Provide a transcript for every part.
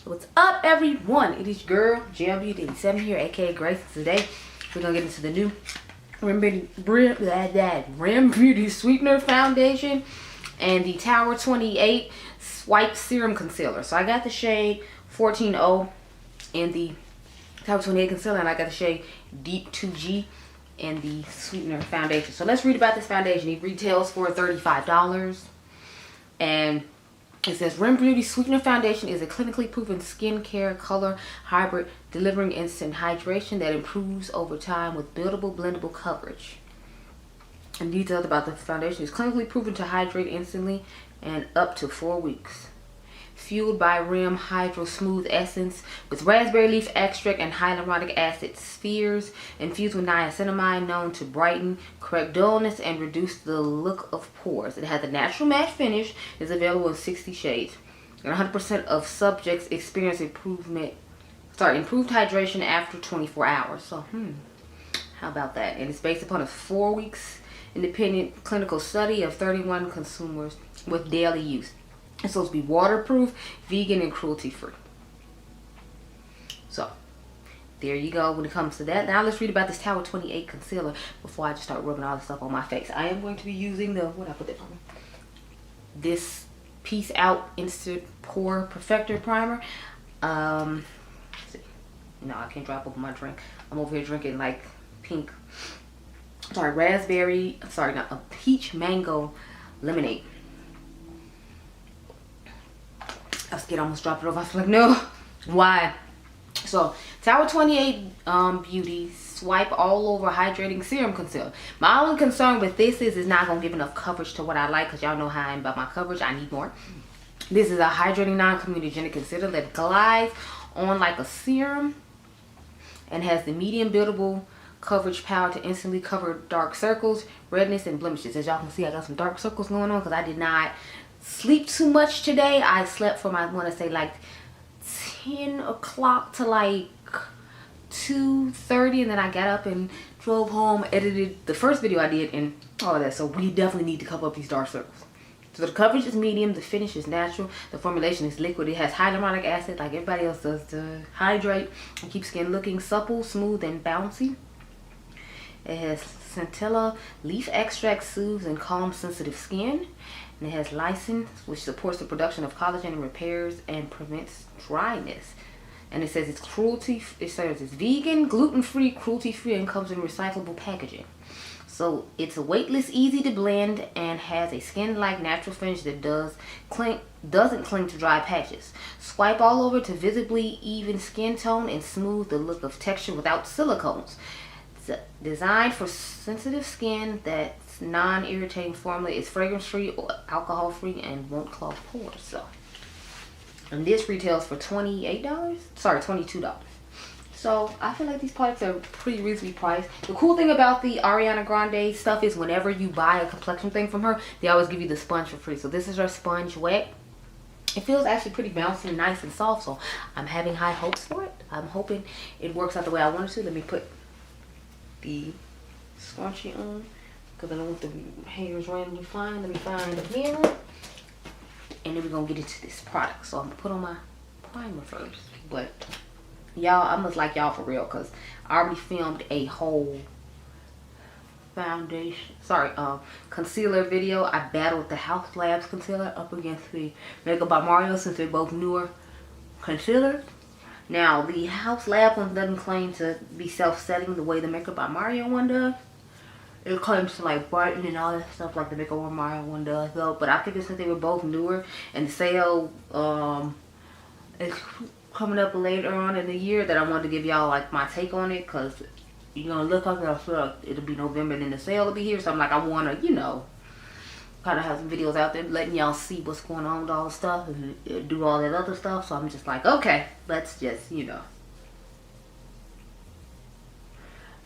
What's up, everyone? It is your girl, UOMA Beauty 7 here, aka Grace. Today, we're gonna get into the new r.e.m Beauty Sweetener Foundation and the Tower 28 Swipe Serum Concealer. So I got the shade 14O in the Tower 28 Concealer, and I got the shade Deep 2G in the Sweetener Foundation. So let's read about this foundation. It retails for $35, and it says r.e.m Beauty Sweetener Foundation is a clinically proven skincare color hybrid delivering instant hydration that improves over time with buildable blendable coverage. And details about the foundation is clinically proven to hydrate instantly and up to 4 weeks. Fueled by r.e.m Hydro Smooth Essence with raspberry leaf extract and hyaluronic acid spheres infused with niacinamide, known to brighten, correct dullness, and reduce the look of pores. It has a natural matte finish. It's available in 60 shades. And 100% of subjects experience improved hydration after 24 hours. So, how about that? And it's based upon a 4 weeks independent clinical study of 31 consumers with daily use. It's supposed to be waterproof, vegan, and cruelty-free. So, there you go when it comes to that. Now let's read about this Tower 28 concealer before I just start rubbing all this stuff on my face. I am going to be using the, what I put that from? This Peace Out Instant Pore Perfector Primer. Let's see. No, I can't drop over my drink. I'm over here drinking like pink, a peach mango lemonade. I was scared I almost dropped it over. I was like, no. Why? So, Tower 28 Beauty Swipe All Over Hydrating Serum Concealer. My only concern with this is it's not going to give enough coverage to what I like, because y'all know how I am about my coverage. I need more. This is a hydrating non-comedogenic concealer that glides on like a serum and has the medium buildable coverage power to instantly cover dark circles, redness, and blemishes. As y'all can see, I got some dark circles going on because I did not sleep too much today. I slept from, I want to say, like 10 o'clock to like 2:30, and then I got up and drove home, edited the first video I did, and all of that. So we definitely need to cover up these dark circles. So the coverage is medium, the finish is natural, the formulation is liquid. It has hyaluronic acid like everybody else does to hydrate and keep skin looking supple, smooth, and bouncy. It has centella leaf extract, soothes and calms sensitive skin. And it has Ladson, which supports the production of collagen and repairs and prevents dryness. And it says it's vegan, gluten-free, cruelty-free, and comes in recyclable packaging. So it's weightless, easy to blend, and has a skin-like natural finish that doesn't cling to dry patches. Swipe all over to visibly even skin tone and smooth the look of texture without silicones. It's designed for sensitive skin that's non-irritating formula, is fragrance-free or alcohol-free, and won't clog pores. So, and this retails for $22. So I feel like these products are pretty reasonably priced. The cool thing about the Ariana Grande stuff is whenever you buy a complexion thing from her, they always give you the sponge for free. So this is her sponge wet. It feels actually pretty bouncy and nice and soft, so I'm having high hopes for it. I'm hoping it works out the way I want it to. Let me put the scrunchie on, because I don't want the hairs randomly flying. Let me find the mirror, and then we're gonna get into this product. So I'm gonna put on my primer first. But y'all, I must like y'all for real, because I already filmed a whole concealer video. I battled the House Labs concealer up against the Makeup by Mario, since they're both newer concealers. Now, the House Lab one doesn't claim to be self-setting the way the Makeup by Mario one does. It claims to like brighten and all that stuff like the Makeup by Mario one does, though. But I figured since they were both newer and the sale is coming up later on in the year, that I wanted to give y'all like my take on it, because you're gonna look up and I feel like it'll be November and then the sale will be here. So I'm like, I want to, you know, kind of have some videos out there letting y'all see what's going on with all the stuff and do all that other stuff. So I'm just like, okay, let's just, you know,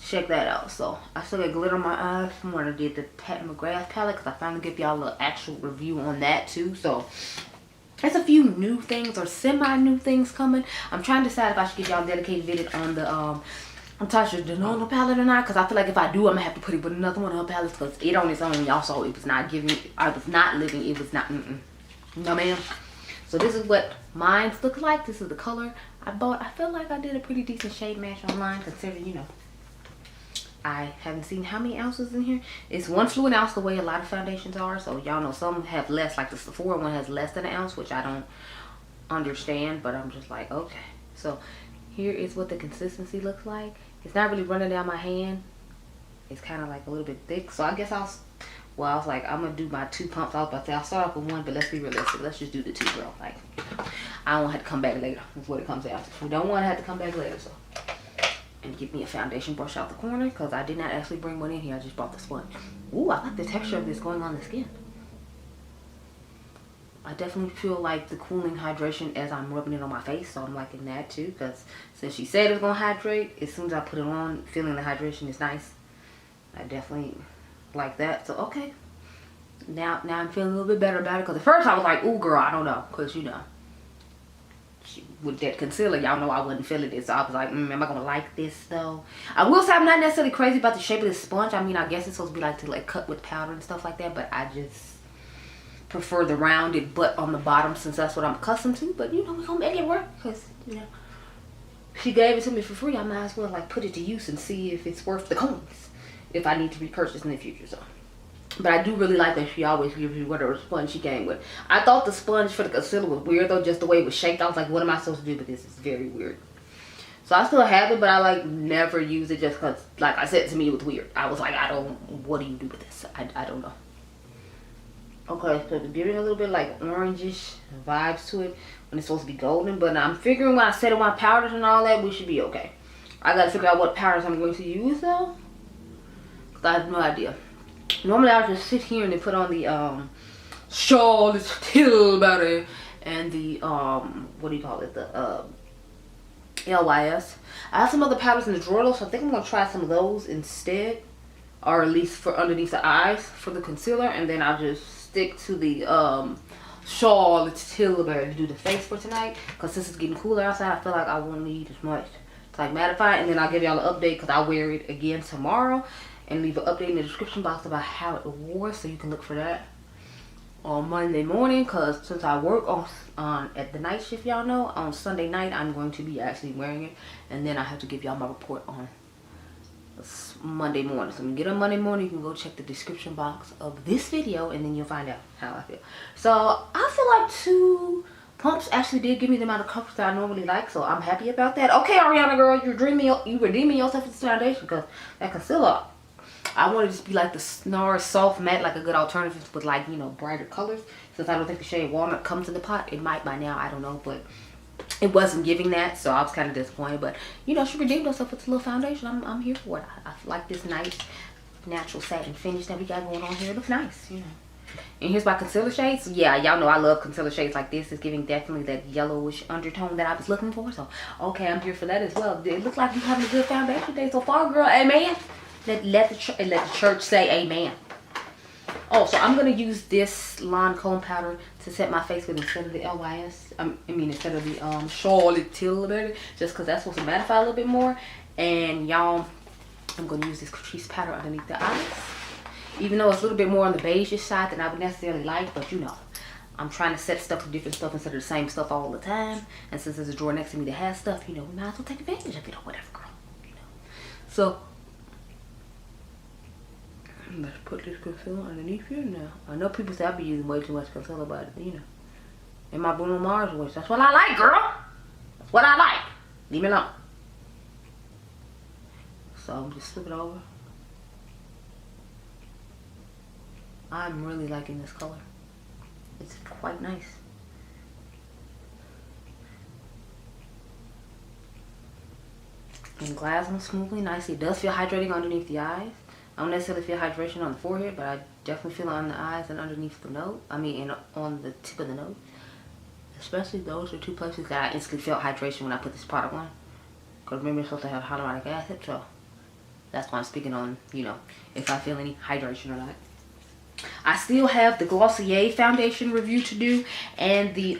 check that out. So I still got glitter on my eyes from when I did the McGrath palette, because I finally give y'all an actual review on that too. So there's a few new things or semi-new things coming. I'm trying to decide if I should give y'all a dedicated video on the Tasha Denona palette or not, because I feel like if I do, I'm gonna have to put it with another one of her palettes, because it on its own, y'all saw it was not giving, I was not living, it was not, no ma'am. So this is what mine looks like. This is the color I bought. I feel like I did a pretty decent shade match online, considering, you know, I haven't seen how many ounces in here. It's 1 fluid ounce the way a lot of foundations are. So y'all know some have less, like the Sephora one has less than an ounce, which I don't understand, but I'm just like, okay. So here is what the consistency looks like. It's not really running down my hand. It's kind of like a little bit thick. So I guess I was like, I'm gonna do my 2 pumps. I was about to say I'll start off with 1, but let's be realistic. Let's just do the 2, girl. Like, I don't have to come back later. That's what it comes down to. We don't want to have to come back later. So, and get me a foundation brush out the corner, because I did not actually bring one in here. I just brought the sponge. Ooh, I like the texture of this going on the skin. I definitely feel like the cooling hydration as I'm rubbing it on my face, so I'm liking that too, because since she said it's gonna hydrate, as soon as I put it on, feeling the hydration is nice. I definitely like that. So okay, now I'm feeling a little bit better about it, because at first I was like, ooh girl, I don't know, because you know, with that concealer, y'all know I wasn't feeling it. So I was like, am I gonna like this though? I will say I'm not necessarily crazy about the shape of this sponge. I mean, I guess it's supposed to be like to like cut with powder and stuff like that, but I just prefer the rounded butt on the bottom, since that's what I'm accustomed to. But you know, we're gonna make it work, because you know, she gave it to me for free. I might as well like put it to use and see if it's worth the coins, if I need to repurchase in the future. So, but I do really like that she always gives you whatever sponge she came with. I thought the sponge for the concealer was weird though, just the way it was shaped. I was like, what am I supposed to do with this? It's very weird. So I still have it, but I like never use it, just because, like I said, to me it was weird. I was like, what do you do with this? I don't know. Okay, so it's giving a little bit like orangish vibes to it when it's supposed to be golden. But I'm figuring when I set up my powders and all that, we should be okay. I gotta figure out what powders I'm going to use though, because I have no idea. Normally I'll just sit here and then put on the Charlotte Tilbury and the what do you call it, the LYS. I have some other powders in the drawer though, so I think I'm gonna try some of those instead, or at least for underneath the eyes for the concealer, and then I'll just stick to the Charlotte Tilbury to do the face for tonight, because since it's getting cooler outside, I feel like I won't need as much to like mattify, and then I'll give y'all an update, because I'll wear it again tomorrow and leave an update in the description box about how it wore, so you can look for that on Monday morning, because since I work on at the night shift, y'all know, on Sunday night I'm going to be actually wearing it, and then I have to give y'all my report on Monday morning. So when you get on Monday morning, you can go check the description box of this video, and then you'll find out how I feel. So I feel like 2 pumps actually did give me the amount of coverage that I normally like, so I'm happy about that. Okay, Ariana girl, you redeeming yourself with this foundation, because that concealer, I want to just be like the Nars soft matte, like a good alternative with like, you know, brighter colors. Since I don't think the shade Walnut comes in the pot, it might by now, I don't know, but it wasn't giving that, so I was kind of disappointed. But you know, she redeemed herself with a little foundation. I'm here for it. I like this nice natural satin finish that we got going on here. It looks nice, you know. And here's my concealer shades. So yeah, y'all know I love concealer shades like this. It's giving definitely that yellowish undertone that I was looking for. So okay, I'm here for that as well. It looks like you're having a good foundation day so far, girl. Amen. Let the church say amen. Oh, so I'm gonna use this Lancome powder to set my face with instead of the LYS. I mean instead of the Charlotte Tilbury, just because that's supposed to mattify a little bit more. And y'all, I'm gonna use this Catrice powder underneath the eyes, even though it's a little bit more on the beige side than I would necessarily like. But you know, I'm trying to set stuff with different stuff instead of the same stuff all the time. And since there's a drawer next to me that has stuff, you know, we might as well take advantage of it or whatever, girl. You know, so let's put this concealer underneath here now. I know people say I be using way too much concealer, but you know, in my Bruno Mars voice, that's what I like, girl. That's what I like. Leave me alone. So I'm just flip it over. I'm really liking this color. It's quite nice. And glides on smoothly, nicely. It does feel hydrating underneath the eyes. I don't necessarily feel hydration on the forehead, but I definitely feel it on the eyes and underneath the nose. I mean, and on the tip of the nose. Especially those are 2 places that I instantly felt hydration when I put this product on. Because remember, it's supposed to have hyaluronic acid, so that's why I'm speaking on, you know, if I feel any hydration or not. I still have the Glossier foundation review to do and the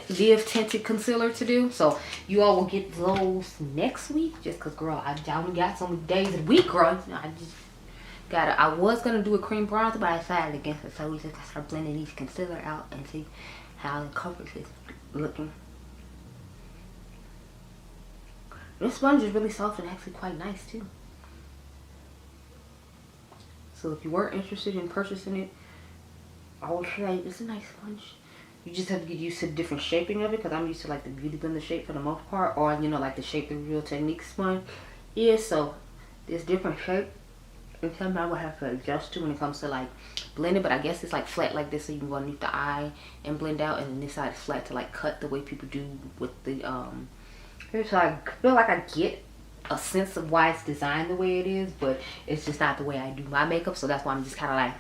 Live Tinted Concealer to do. So you all will get those next week. Just because, girl, I only got so many days of the week, girl. You know, I just got it. I was going to do a cream bronzer, but I decided against it. So we just got to start blending these concealer out and see how the coverage is looking. This sponge is really soft and actually quite nice too. So if you were interested in purchasing it, I would say it's a nice sponge. You just have to get used to the different shaping of it, because I'm used to like the Beauty Blender shape for the most part, or you know, like the shape the Real Technique sponge is. So there's different shape, and sometimes I will have to adjust to when it comes to like blending. But I guess it's like flat like this, so you can go underneath the eye and blend out, and then this side is flat to like cut the way people do with the so I feel like I get a sense of why it's designed the way it is, but it's just not the way I do my makeup. So that's why I'm just kind of like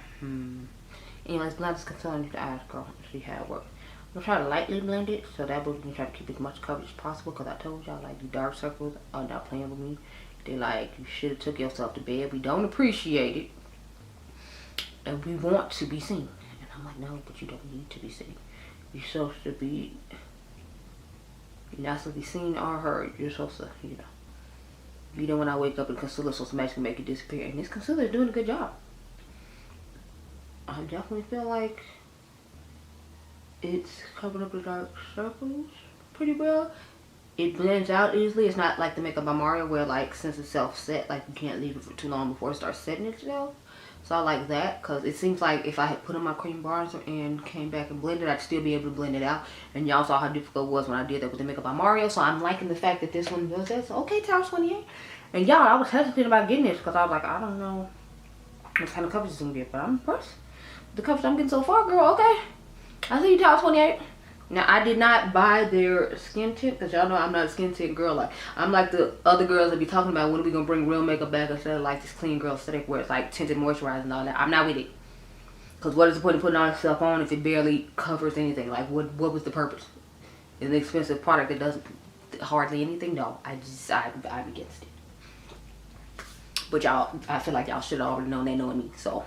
Anyways, blend this concealer underneath the eyes, girl, and see how it works. I'm gonna try to lightly blend it, so that way we can try to keep as much coverage as possible, because I told y'all, like, the dark circles are not playing with me. They like, you should have took yourself to bed. We don't appreciate it, and we want to be seen. And I'm like, no, but you don't need to be seen. You're supposed to be, you're not supposed to be seen or heard. You're supposed to, you know, be there when I wake up, and concealer supposed to magically make it disappear. And this concealer is doing a good job. I definitely feel like it's covering up the dark circles pretty well. It blends out easily. It's not like the Makeup by Mario, where like, since it's self-set, like you can't leave it for too long before it starts setting itself. So I like that, because it seems like if I had put on my cream bronzer and came back and blended, I'd still be able to blend it out. And y'all saw how difficult it was when I did that with the Makeup by Mario. So I'm liking the fact that this one does that. So okay, Tower 28. And y'all, I was hesitant about getting this, because I was like, I don't know what kind of coverage it's gonna get, but I'm impressed. The coverage I'm getting so far, girl. Okay, I see you, Tower 28. Now, I did not buy their skin tint, because y'all know I'm not a skin tint girl. Like, I'm like the other girls that be talking about, when are we gonna bring real makeup back instead of like this clean girl aesthetic where it's like tinted moisturizer and all that. I'm not with it, because what is the point of putting all this stuff on if it barely covers anything? Like, what was the purpose? It's an expensive product that doesn't hardly anything. No, I'm against it. But y'all, I feel like y'all should have already known. They knowing me. So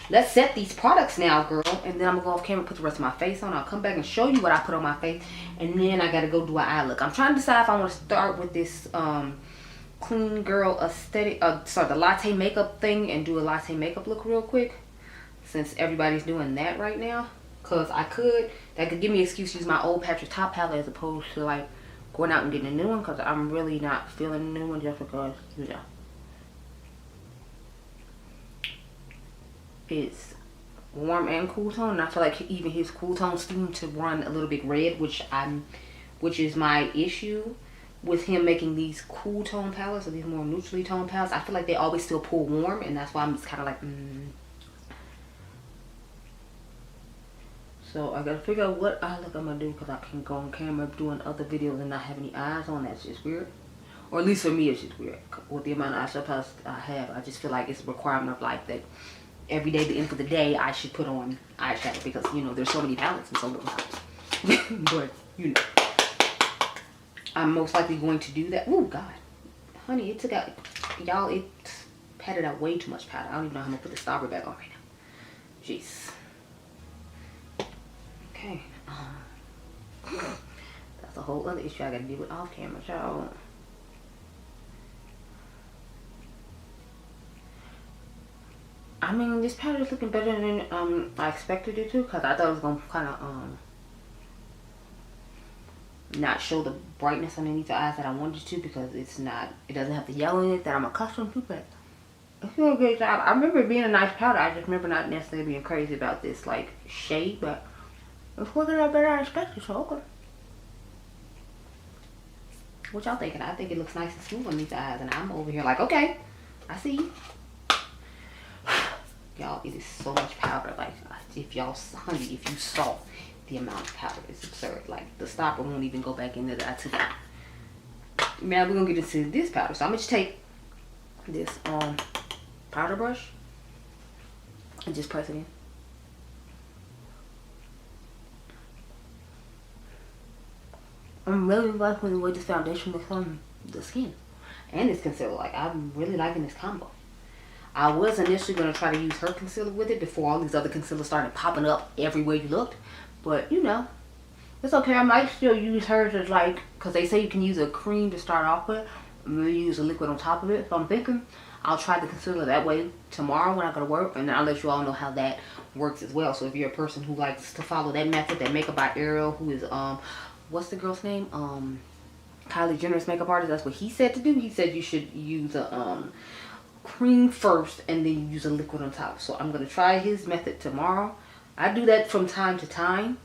let's set these products now, girl. And then I'm gonna go off camera and put the rest of my face on. I'll come back and show you what I put on my face. And then I gotta go do an eye look. I'm trying to decide if I want to start with this clean girl aesthetic, the latte makeup thing, and do a latte makeup look real quick, since everybody's doing that right now. Cause that could give me an excuse to use my old Patrick Top palette as opposed to like going out and getting a new one. Cause I'm really not feeling the new one, just because, you know, it's warm and cool tone, and I feel like even his cool tones seem to run a little bit red, which is my issue with him making these cool tone palettes, or these more neutrally toned palettes. I feel like they always still pull warm, and that's why I'm just kind of like So I gotta figure out what eye look I'm gonna do, because I can go on camera doing other videos and not have any eyes on. That's just weird. Or at least for me, it's just weird. With the amount of eyeshadow palettes I have, I just feel like it's a requirement of life that every day, the end of the day, I should put on eyeshadow, because, you know, there's so many palettes and so little time. But, you know, I'm most likely going to do that. Oh, God. Honey, it took out, y'all, it patted out way too much powder. I don't even know how I'm going to put the strawberry back on right now. Jeez. Okay. That's a whole other issue I got to deal with off camera, y'all. I mean, this powder is looking better than I expected it to, because I thought it was going to kind of not show the brightness underneath the eyes that I wanted to, because it doesn't have the yellow in it that I'm accustomed to. But it's doing a good job. I remember it being a nice powder. I just remember not necessarily being crazy about this like shade, but it's working out better than I expected, so okay. What y'all thinking? I think it looks nice and smooth underneath the eyes, and I'm over here like, okay, I see you. Y'all, it is so much powder. Like, if y'all, honey, if you saw the amount of powder, it's absurd. Like, the stopper won't even go back into that. Now we're gonna get into this powder. So I'm gonna just take this powder brush and just press it in. I'm really liking the way this foundation looks on the skin and this concealer. Like, I'm really liking this combo. I was initially going to try to use her concealer with it before all these other concealers started popping up everywhere you looked. But, you know, it's okay. I might still use hers as like, because they say you can use a cream to start off with, and then use a liquid on top of it. So I'm thinking I'll try the concealer that way tomorrow when I go to work, and then I'll let you all know how that works as well. So if you're a person who likes to follow that method, that Makeup by Ariel, who is what's the girl's name, Kylie Jenner's makeup artist, that's what he said to do. He said you should use a cream first and then use a liquid on top. So I'm gonna try his method tomorrow. I do that from time to time,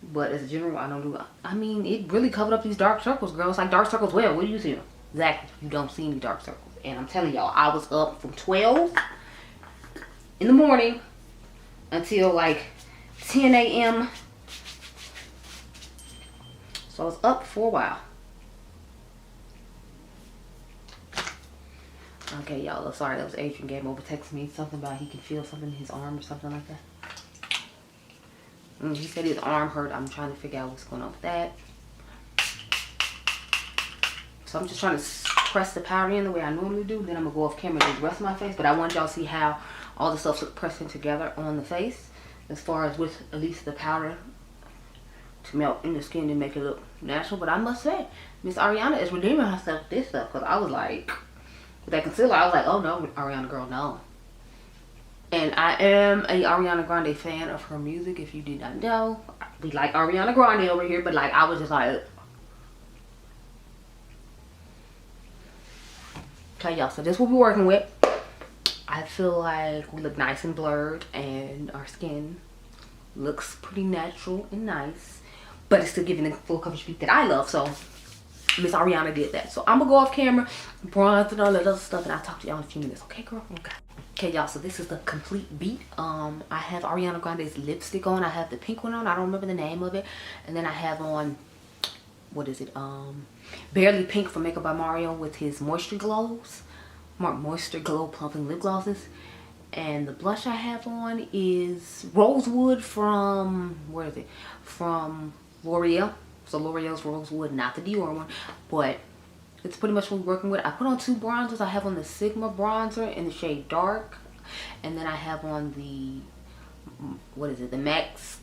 but as a general, I don't do. I mean, it really covered up these dark circles, girl. It's like dark circles where? What do you see? Exactly, you don't see any dark circles. And I'm telling y'all, I was up from 12 in the morning until like 10 a.m. So I was up for a while. Okay, y'all, sorry, that was Adriangameover texting me something about he can feel something in his arm or something like that. He said his arm hurt. I'm trying to figure out what's going on with that. So I'm just trying to press the powder in the way I normally do. Then I'm going to go off camera and do the rest of my face. But I want y'all to see how all the stuff's pressing together on the face. As far as with at least the powder to melt in the skin and make it look natural. But I must say, Miss Ariana is redeeming herself with this stuff. Because I was like, with that concealer, I was like, oh no, Ariana girl, no. And I am a Ariana Grande fan of her music, if you did not know. We like Ariana Grande over here, but like I was just like, okay y'all, so this is what we're working with. I feel like we look nice and blurred and our skin looks pretty natural and nice, but it's still giving the full coverage beat that I love. So Miss Ariana did that. So I'm gonna go off camera, bronze and all that other stuff, and I'll talk to y'all in a few minutes. Okay, girl? Okay. Okay, y'all, so this is the complete beat. I have Ariana Grande's lipstick on. I have the pink one on. I don't remember the name of it. And then I have on, what is it? Barely Pink from Makeup by Mario with his Moisture Glows. Moisture Glow Plumping Lip Glosses. And the blush I have on is Rosewood from, where is it? From L'Oreal. So L'Oreal's Rosewood, not the Dior one. But it's pretty much what we're working with. I put on two bronzers. I have on the Sigma bronzer in the shade Dark. And then I have on the, what is it? The Max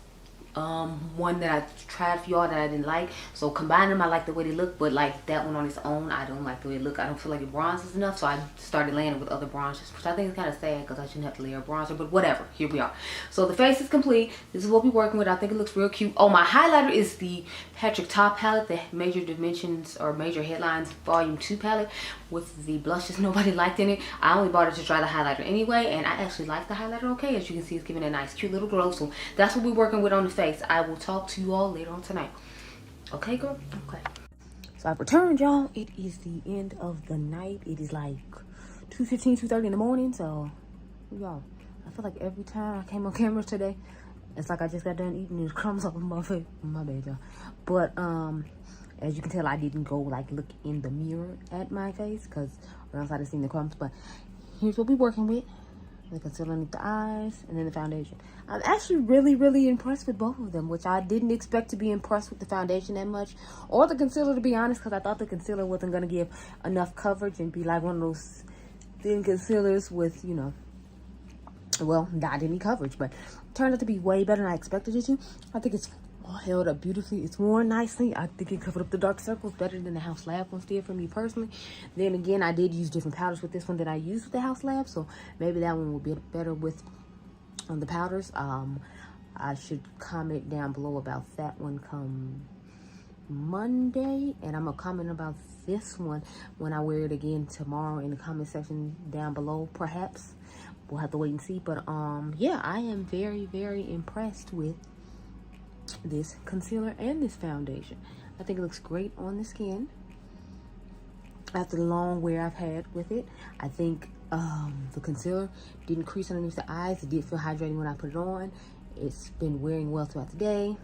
one that I tried for y'all that I didn't like. So combining them, I like the way they look. But like that one on its own, I don't like the way it look. I don't feel like it bronzes enough. So I started laying it with other bronzers, which I think is kind of sad because I shouldn't have to layer a bronzer. But whatever. Here we are. So the face is complete. This is what we're working with. I think it looks real cute. Oh, my highlighter is the Patrick Ta palette, the Major Dimensions or Major Headlines Volume 2 palette with the blushes nobody liked in it. I only bought it to try the highlighter anyway, and I actually like the highlighter okay. As you can see, it's giving a nice cute little glow. So that's what we're working with on the face. I will talk to you all later on tonight. Okay, girl? Okay. So I've returned, y'all. It is the end of the night. It is like 2:15, 2:30 in the morning. So, y'all, I feel like every time I came on camera today, it's like I just got done eating these crumbs off of my face. My bad, y'all. But, as you can tell, I didn't go, like, look in the mirror at my face, because or else I'd have seen the crumbs. But here's what we're working with. The concealer underneath the eyes, and then the foundation. I'm actually really, really impressed with both of them, which I didn't expect to be impressed with the foundation that much, or the concealer, to be honest, because I thought the concealer wasn't going to give enough coverage and be like one of those thin concealers with, you know, well, not any coverage, but turned out to be way better than I expected it to. I think it's held up beautifully. It's worn nicely. I think it covered up the dark circles better than the House Lab ones did for me personally. Then again, I did use different powders with this one that I used with the House Lab, so maybe that one will be better with the powders. I should comment down below about that one come Monday, and I'm gonna comment about this one when I wear it again tomorrow in the comment section down below. Perhaps we'll have to wait and see. But yeah, I am very, very impressed with this concealer and this foundation. I think it looks great on the skin after the long wear I've had with it. I think the concealer didn't crease underneath the eyes. It did feel hydrating when I put it on. It's been wearing well throughout the day.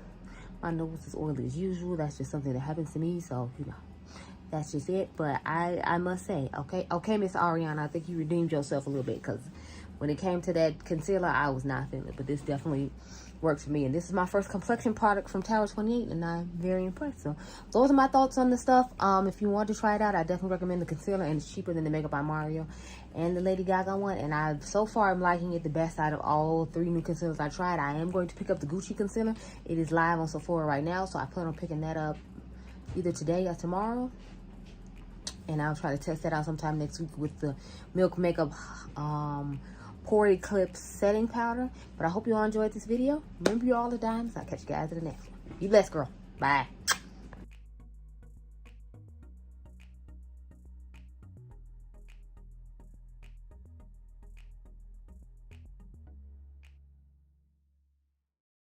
My nose is oily as usual. That's just something that happens to me, so you know, that's just it. But I must say, okay, Miss Ariana, I think you redeemed yourself a little bit, because when it came to that concealer, I was not feeling it, but this definitely works for me. And this is my first complexion product from Tower 28, and I'm very impressed. So those are my thoughts on the stuff. If you want to try it out, I definitely recommend the concealer, and it's cheaper than the Makeup by Mario and the Lady Gaga one. And so far I'm liking it the best out of all three new concealers I tried. I am going to pick up the Gucci concealer. It is live on Sephora right now, so I plan on picking that up either today or tomorrow. And I'll try to test that out sometime next week with the Milk Makeup Pore Eclipse Setting Powder. But I hope you all enjoyed this video. Remember, you're all the diamonds. I'll catch you guys in the next one. Be blessed, girl. Bye.